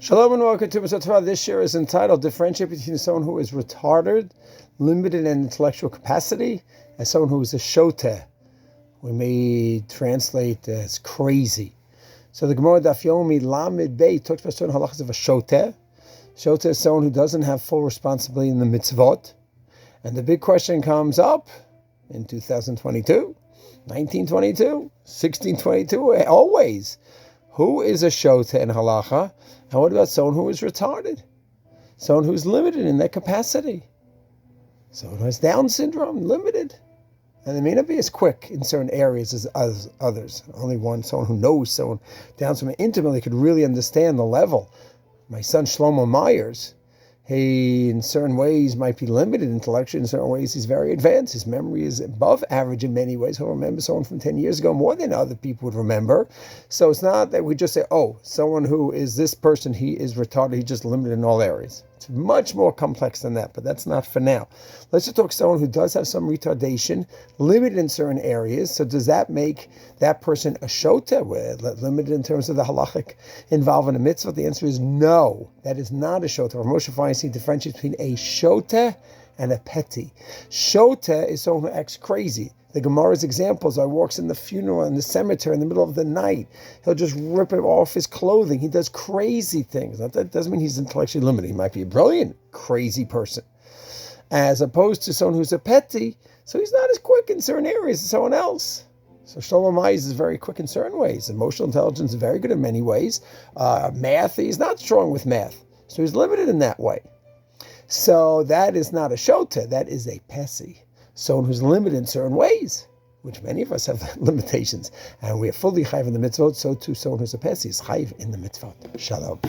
Shalom and welcome to Mitzvot. This year is entitled Differentiate Between Someone Who is Retarded, Limited in Intellectual Capacity, and someone who is a shoteh. We may translate as crazy. So the Gemara Daf Yomi Lamed Bey talks about certain halachas of a shoteh. Shoteh is someone who doesn't have full responsibility in the mitzvot. And the big question comes up in 2022, 1922, 1622, always. Who is a shoteh in halacha? And what about someone who is retarded? Someone who's limited in their capacity. Someone who has Down syndrome, limited. And they may not be as quick in certain areas as others. Only one, someone who knows someone Down syndrome intimately could really understand the level. My son Shlomo Myers, he in certain ways might be limited intellectually, in certain ways he's very advanced. His memory is above average in many ways. He'll remember someone from 10 years ago more than other people would remember. So it's not that we just say, oh, someone who is this person, he is retarded, he's just limited in all areas. It's much more complex than that, but that's not for now. Let's just talk someone who does have some retardation, limited in certain areas. So does that make that person a shoteh, limited in terms of the halachic involved in a mitzvah? The answer is no. That is not a shoteh. Moshe Feinstein differentiates between a shoteh and a petty. Shoteh is someone who acts crazy. The Gemara's examples are walks in the funeral in the cemetery in the middle of the night. He'll just rip it off his clothing. He does crazy things. That doesn't mean he's intellectually limited. He might be a brilliant, crazy person. As opposed to someone who's a petty, so he's not as quick in certain areas as someone else. So Shlomo Myers is very quick in certain ways. Emotional intelligence is very good in many ways. Math, he's not strong with math. So he's limited in that way. So that is not a shoteh, that is a pesi. Someone who's limited in certain ways, which many of us have limitations, and we are fully chayv in the mitzvot, so too someone who's a pesi is chayv in the mitzvot. Shalom.